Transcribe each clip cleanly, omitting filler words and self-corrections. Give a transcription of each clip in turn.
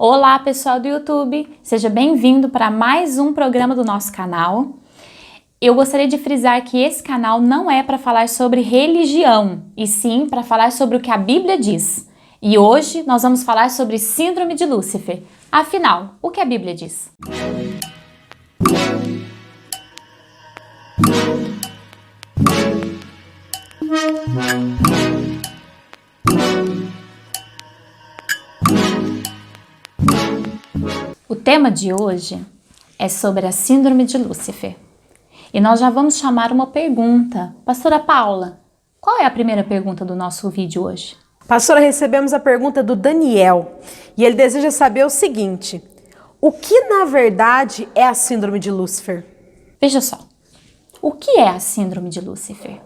Olá, pessoal do YouTube, seja bem-vindo para mais um programa do nosso canal. Eu gostaria de frisar que esse canal não é para falar sobre religião, e sim para falar sobre o que a Bíblia diz. E hoje nós vamos falar sobre Síndrome de Lúcifer. Afinal, o que a Bíblia diz? O tema de hoje é sobre a Síndrome de Lúcifer. E nós já vamos chamar uma pergunta. Pastora Paula, qual é a primeira pergunta do nosso vídeo hoje? Pastora, recebemos a pergunta do Daniel e ele deseja saber o seguinte: o que na verdade é a Síndrome de Lúcifer? Veja só, o que é a Síndrome de Lúcifer?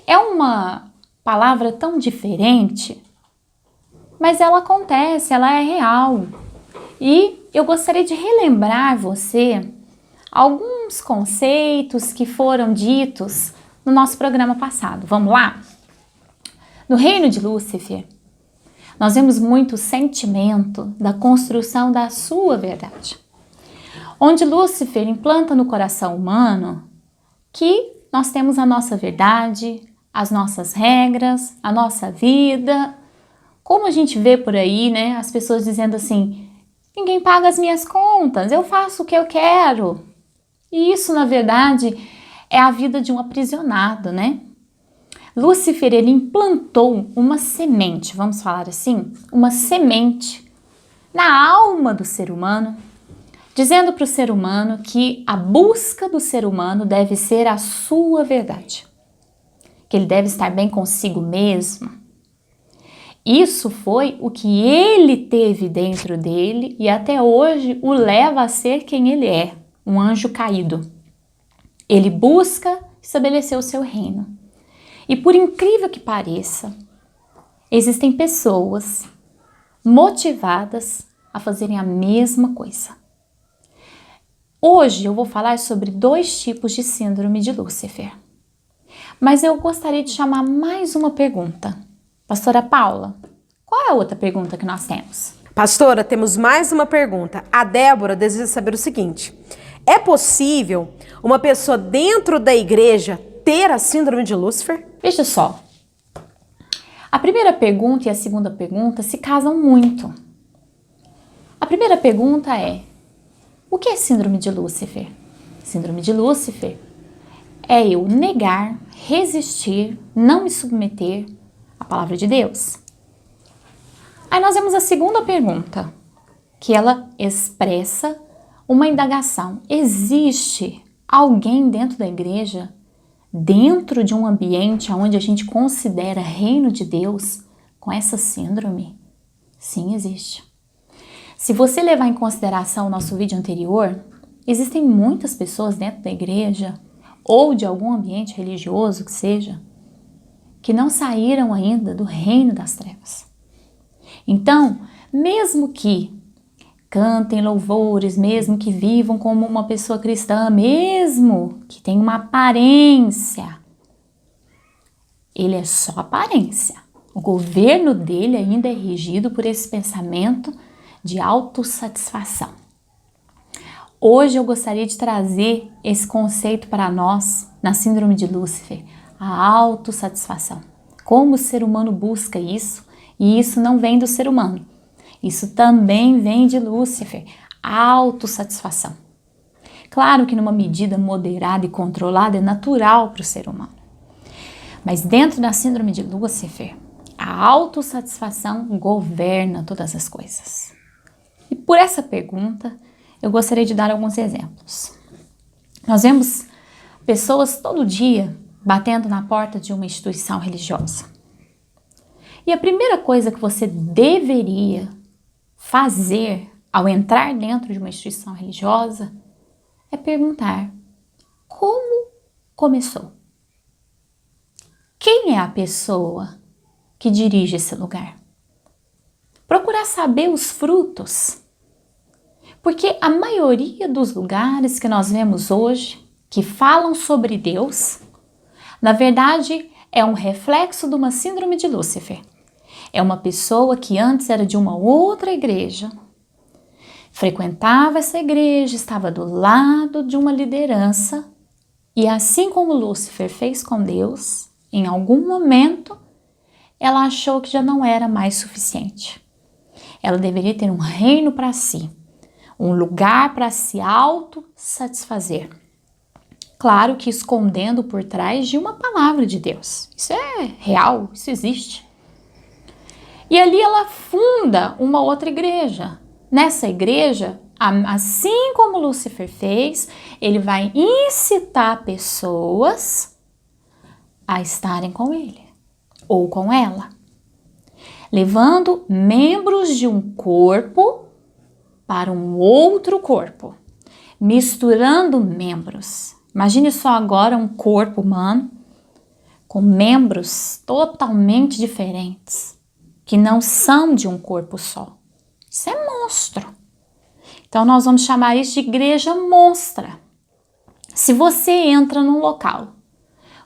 É uma palavra tão diferente, mas ela acontece, ela é real. E eu gostaria de relembrar você alguns conceitos que foram ditos no nosso programa passado. Vamos lá? No reino de Lúcifer, nós vemos muito sentimento da construção da sua verdade. Onde Lúcifer implanta no coração humano que nós temos a nossa verdade, as nossas regras, a nossa vida. Como a gente vê por aí, né? As pessoas dizendo assim: ninguém paga as minhas contas, eu faço o que eu quero. E isso, na verdade, é a vida de um aprisionado, né? Lúcifer, ele implantou uma semente, vamos falar assim, uma semente na alma do ser humano, dizendo para o ser humano que a busca do ser humano deve ser a sua verdade, que ele deve estar bem consigo mesmo. Isso foi o que ele teve dentro dele e até hoje o leva a ser quem ele é, um anjo caído. Ele busca estabelecer o seu reino. E por incrível que pareça, existem pessoas motivadas a fazerem a mesma coisa. Hoje eu vou falar sobre 2 tipos de síndrome de Lúcifer. Mas eu gostaria de chamar mais uma pergunta. Pastora Paula, qual é a outra pergunta que nós temos? Pastora, temos mais uma pergunta. A Débora deseja saber o seguinte: é possível uma pessoa dentro da igreja ter a Síndrome de Lúcifer? Veja só, a primeira pergunta e a segunda pergunta se casam muito. A primeira pergunta é: o que é Síndrome de Lúcifer? Síndrome de Lúcifer é eu negar, resistir, não me submeter à palavra de Deus. Aí nós vemos a segunda pergunta, que ela expressa uma indagação. Existe alguém dentro da igreja, dentro de um ambiente onde a gente considera reino de Deus, com essa síndrome? Sim, existe. Se você levar em consideração o nosso vídeo anterior, existem muitas pessoas dentro da igreja ou de algum ambiente religioso que seja, que não saíram ainda do reino das trevas. Então, mesmo que cantem louvores, mesmo que vivam como uma pessoa cristã, mesmo que tenha uma aparência, ele é só aparência. O governo dele ainda é regido por esse pensamento de autossatisfação. Hoje eu gostaria de trazer esse conceito para nós na Síndrome de Lúcifer, a autossatisfação. Como o ser humano busca isso, e isso não vem do ser humano. Isso também vem de Lúcifer, a autossatisfação. Claro que numa medida moderada e controlada é natural para o ser humano. Mas dentro da Síndrome de Lúcifer, a autossatisfação governa todas as coisas. E por essa pergunta, eu gostaria de dar alguns exemplos. Nós vemos pessoas todo dia batendo na porta de uma instituição religiosa. E a primeira coisa que você deveria fazer ao entrar dentro de uma instituição religiosa é perguntar: como começou? Quem é a pessoa que dirige esse lugar? Procurar saber os frutos. Porque a maioria dos lugares que nós vemos hoje, que falam sobre Deus, na verdade é um reflexo de uma síndrome de Lúcifer. É uma pessoa que antes era de uma outra igreja, frequentava essa igreja, estava do lado de uma liderança e assim como Lúcifer fez com Deus, em algum momento ela achou que já não era mais suficiente. Ela deveria ter um reino para si, um lugar para se autossatisfazer. Claro que escondendo por trás de uma palavra de Deus. Isso é real, isso existe. E ali ela funda uma outra igreja. Nessa igreja, assim como Lúcifer fez, ele vai incitar pessoas a estarem com ele ou com ela, levando membros de um corpo para um outro corpo, misturando membros. Imagine só agora um corpo humano com membros totalmente diferentes, que não são de um corpo só. Isso é monstro. Então nós vamos chamar isso de igreja monstra. Se você entra num local,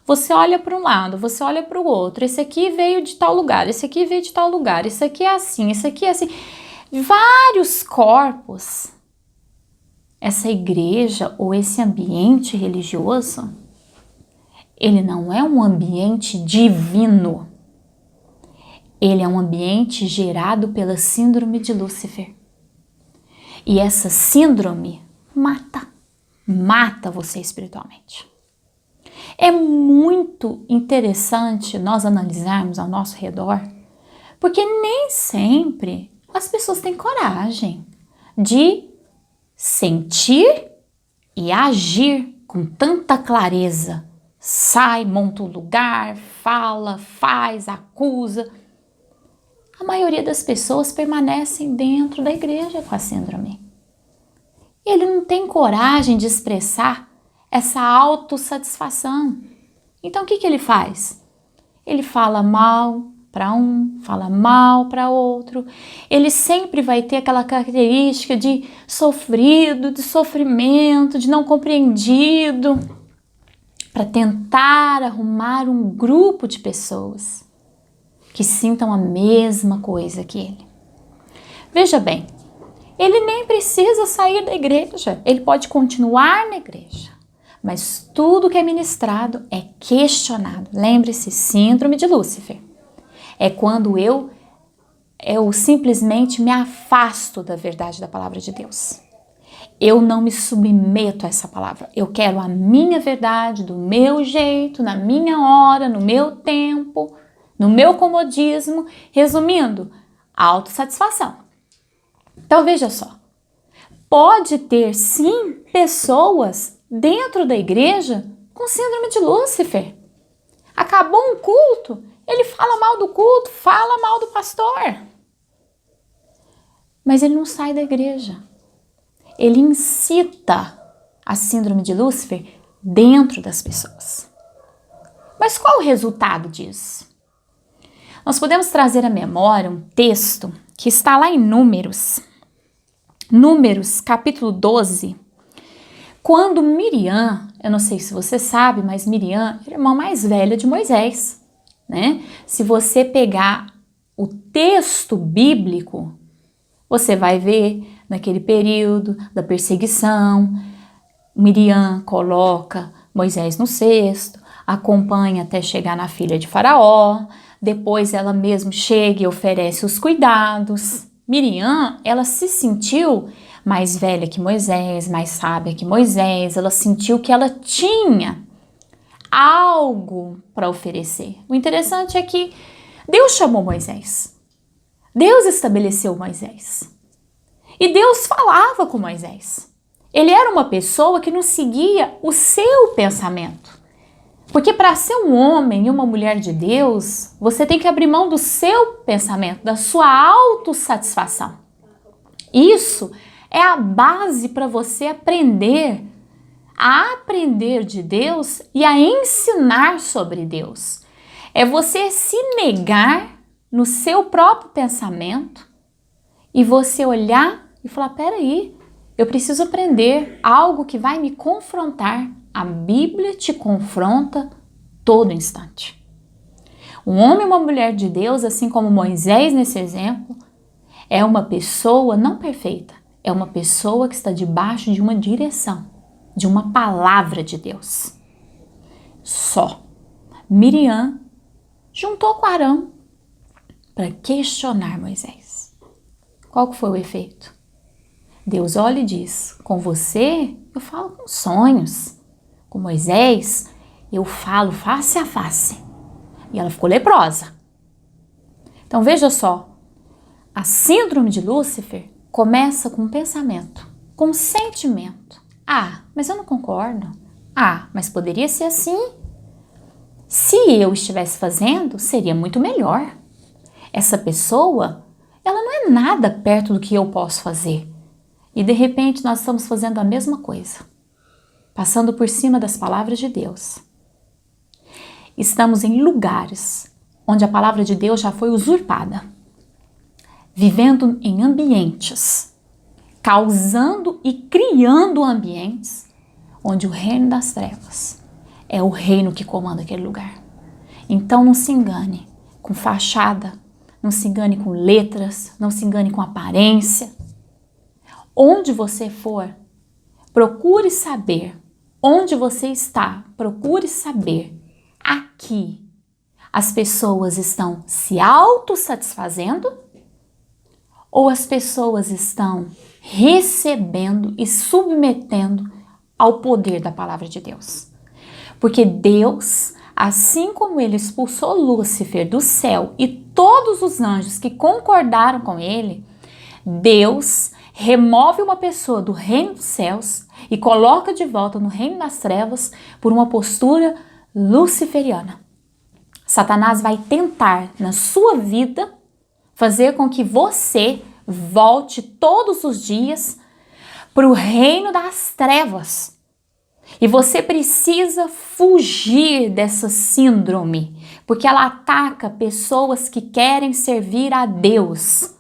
você olha para um lado, você olha para o outro, esse aqui veio de tal lugar, esse aqui veio de tal lugar, esse aqui é assim, esse aqui é assim. Vários corpos. Essa igreja ou esse ambiente religioso, ele não é um ambiente divino. Ele é um ambiente gerado pela síndrome de Lúcifer. E essa síndrome mata você espiritualmente. É muito interessante nós analisarmos ao nosso redor, porque nem sempre as pessoas têm coragem de sentir e agir com tanta clareza. Sai, monta um lugar, fala, faz, acusa. A maioria das pessoas permanecem dentro da igreja com a síndrome. Ele não tem coragem de expressar essa autossatisfação. Então o que ele faz? Ele fala mal para um, fala mal para outro. Ele sempre vai ter aquela característica de sofrido, de sofrimento, de não compreendido, para tentar arrumar um grupo de pessoas que sintam a mesma coisa que ele. Veja bem, ele nem precisa sair da igreja, ele pode continuar na igreja, mas tudo que é ministrado é questionado. Lembre-se, síndrome de Lúcifer. É quando eu simplesmente me afasto da verdade da palavra de Deus. Eu não me submeto a essa palavra. Eu quero a minha verdade, do meu jeito, na minha hora, no meu tempo, no meu comodismo. Resumindo, autossatisfação. Então veja só, pode ter sim pessoas dentro da igreja com síndrome de Lúcifer. Acabou um culto, ele fala mal do culto, fala mal do pastor. Mas ele não sai da igreja. Ele incita a síndrome de Lúcifer dentro das pessoas. Mas qual o resultado disso? Nós podemos trazer à memória um texto que está lá em Números, capítulo 12, quando Miriam, eu não sei se você sabe, mas Miriam é a irmã mais velha de Moisés, né? Se você pegar o texto bíblico, você vai ver naquele período da perseguição, Miriam coloca Moisés no cesto, acompanha até chegar na filha de Faraó, depois ela mesma chega e oferece os cuidados. Miriam, ela se sentiu mais velha que Moisés, mais sábia que Moisés, ela sentiu que ela tinha algo para oferecer. O interessante é que Deus chamou Moisés, Deus estabeleceu Moisés e Deus falava com Moisés. Ele era uma pessoa que não seguia o seu pensamento. Porque para ser um homem e uma mulher de Deus, você tem que abrir mão do seu pensamento, da sua autossatisfação. Isso é a base para você aprender a aprender de Deus e a ensinar sobre Deus. É você se negar no seu próprio pensamento e você olhar e falar, peraí, eu preciso aprender algo que vai me confrontar. A Bíblia te confronta todo instante. Um homem e uma mulher de Deus, assim como Moisés nesse exemplo, é uma pessoa não perfeita, é uma pessoa que está debaixo de uma direção, de uma palavra de Deus. Só. Miriam juntou com Arão para questionar Moisés. Qual que foi o efeito? Deus olha e diz, com você eu falo com sonhos, com Moisés eu falo face a face. E ela ficou leprosa. Então veja só, a síndrome de Lúcifer começa com um pensamento, com um sentimento. Ah, mas eu não concordo. Ah, mas poderia ser assim. Se eu estivesse fazendo, seria muito melhor. Essa pessoa, ela não é nada perto do que eu posso fazer. E de repente nós estamos fazendo a mesma coisa, passando por cima das palavras de Deus. Estamos em lugares onde a palavra de Deus já foi usurpada, vivendo em ambientes, causando e criando ambientes onde o reino das trevas é o reino que comanda aquele lugar. Então não se engane com fachada, não se engane com letras, não se engane com aparência. Onde você for, procure saber onde você está, procure saber. Aqui, as pessoas estão se autossatisfazendo ou as pessoas estão recebendo e submetendo ao poder da palavra de Deus? Porque Deus, assim como ele expulsou Lúcifer do céu e todos os anjos que concordaram com ele, Deus remove uma pessoa do reino dos céus e coloca de volta no reino das trevas por uma postura luciferiana. Satanás vai tentar na sua vida fazer com que você volte todos os dias para o reino das trevas. E você precisa fugir dessa síndrome, porque ela ataca pessoas que querem servir a Deus.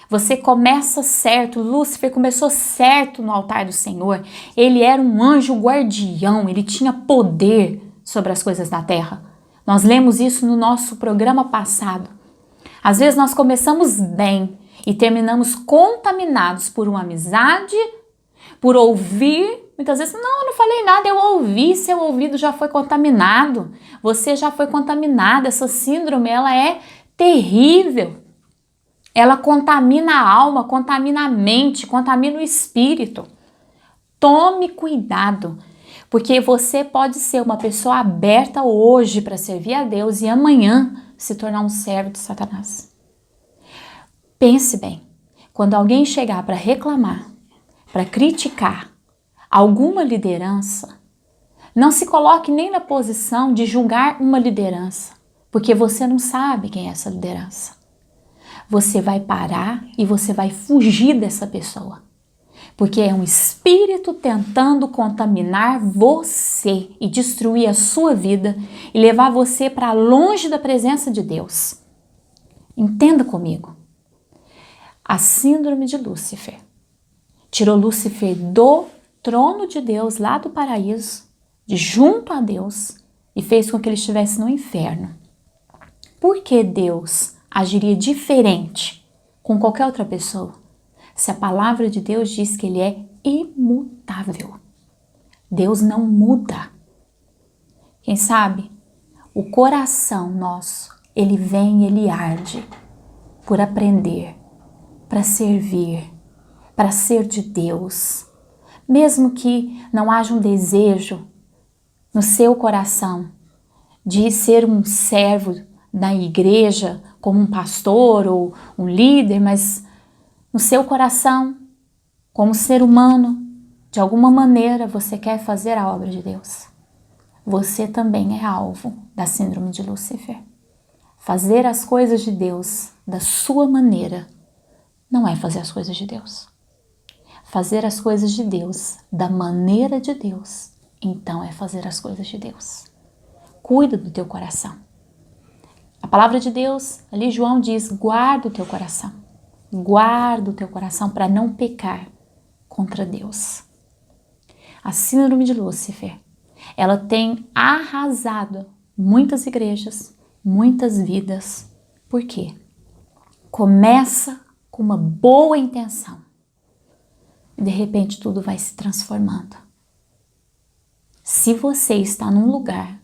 Você começa certo, Lúcifer começou certo no altar do Senhor. Ele era um anjo guardião, ele tinha poder sobre as coisas da terra. Nós lemos isso no nosso programa passado. Às vezes nós começamos bem e terminamos contaminados por uma amizade, por ouvir. Muitas vezes, não, eu não falei nada, eu ouvi, seu ouvido já foi contaminado. Você já foi contaminado, essa síndrome, ela é terrível. Ela contamina a alma, contamina a mente, contamina o espírito. Tome cuidado, porque você pode ser uma pessoa aberta hoje para servir a Deus e amanhã se tornar um servo de Satanás. Pense bem, quando alguém chegar para reclamar, para criticar alguma liderança, não se coloque nem na posição de julgar uma liderança, porque você não sabe quem é essa liderança. Você vai parar e você vai fugir dessa pessoa, porque é um espírito tentando contaminar você e destruir a sua vida e levar você para longe da presença de Deus. Entenda comigo. A síndrome de Lúcifer tirou Lúcifer do trono de Deus, lá do paraíso, de junto a Deus, e fez com que ele estivesse no inferno. Por que Deus agiria diferente com qualquer outra pessoa, se a palavra de Deus diz que ele é imutável? Deus não muda. Quem sabe, o coração nosso, ele vem e ele arde por aprender, para servir, para ser de Deus. Mesmo que não haja um desejo no seu coração de ser um servo da igreja, como um pastor ou um líder, mas no seu coração, como ser humano, de alguma maneira você quer fazer a obra de Deus. Você também é alvo da síndrome de Lúcifer. Fazer as coisas de Deus da sua maneira não é fazer as coisas de Deus. Fazer as coisas de Deus da maneira de Deus, então é fazer as coisas de Deus. Cuida do teu coração. A palavra de Deus, ali João diz, guarda o teu coração. Guarda o teu coração para não pecar contra Deus. A síndrome de Lúcifer, ela tem arrasado muitas igrejas, muitas vidas. Por quê? Começa com uma boa intenção. E de repente tudo vai se transformando. Se você está num lugar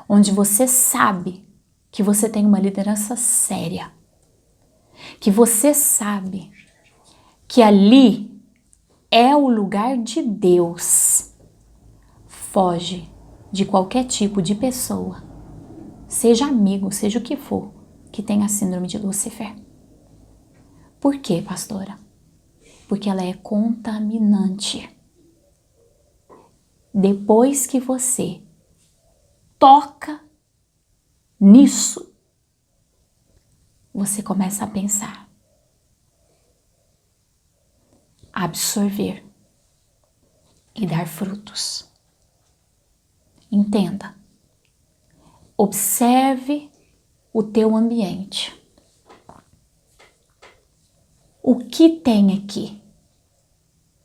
onde você sabe que você tem uma liderança séria, que você sabe que ali é o lugar de Deus, foge de qualquer tipo de pessoa, seja amigo, seja o que for, que tenha a síndrome de Lúcifer. Por quê, pastora? Porque ela é contaminante. Depois que você toca nisso, você começa a pensar, absorver e dar frutos. Entenda. Observe o teu ambiente. O que tem aqui?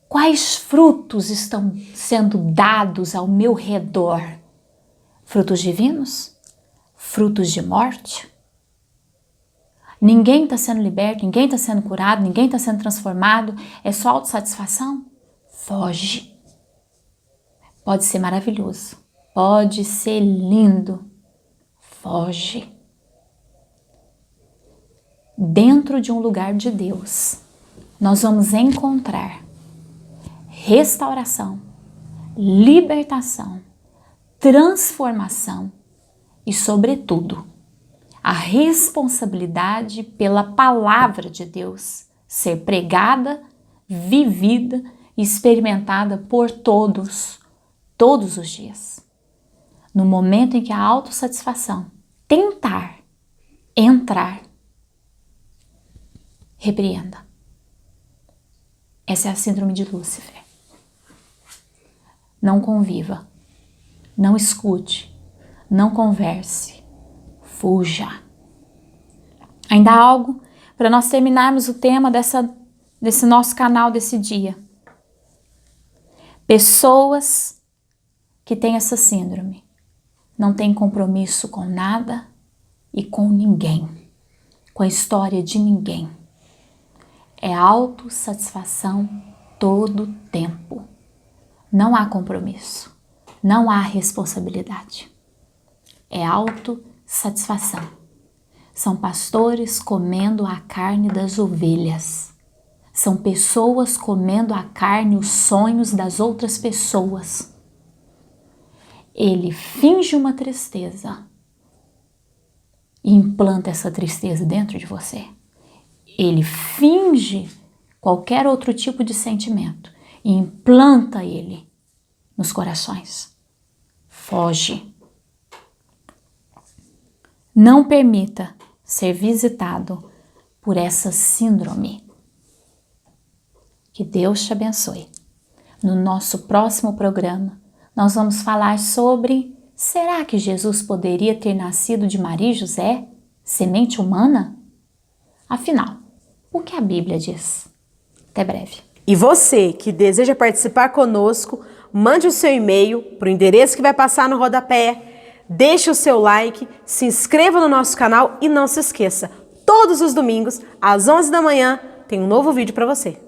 Quais frutos estão sendo dados ao meu redor? Frutos divinos? Frutos de morte? Ninguém está sendo liberto, ninguém está sendo curado, ninguém está sendo transformado, é só autossatisfação? Foge. Pode ser maravilhoso, pode ser lindo, foge. Dentro de um lugar de Deus, nós vamos encontrar restauração, libertação, transformação e, sobretudo, a responsabilidade pela palavra de Deus ser pregada, vivida e experimentada por todos os dias. No momento em que a autossatisfação tentar entrar, repreenda. Essa é a síndrome de Lúcifer. Não conviva, não escute, não converse, fuja. Ainda há algo para nós terminarmos o tema desse nosso canal desse dia. Pessoas que têm essa síndrome não têm compromisso com nada e com ninguém, com a história de ninguém. É autossatisfação todo o tempo. Não há compromisso, não há responsabilidade. É autossatisfação. São pastores comendo a carne das ovelhas. São pessoas comendo a carne, os sonhos das outras pessoas. Ele finge uma tristeza e implanta essa tristeza dentro de você. Ele finge qualquer outro tipo de sentimento e implanta ele nos corações. Foge. Não permita ser visitado por essa síndrome. Que Deus te abençoe. No nosso próximo programa, nós vamos falar sobre: será que Jesus poderia ter nascido de Maria e José, semente humana? Afinal, o que a Bíblia diz? Até breve. E você que deseja participar conosco, mande o seu e-mail para o endereço que vai passar no rodapé, deixe o seu like, se inscreva no nosso canal e não se esqueça, todos os domingos, às 11 da manhã, tem um novo vídeo para você.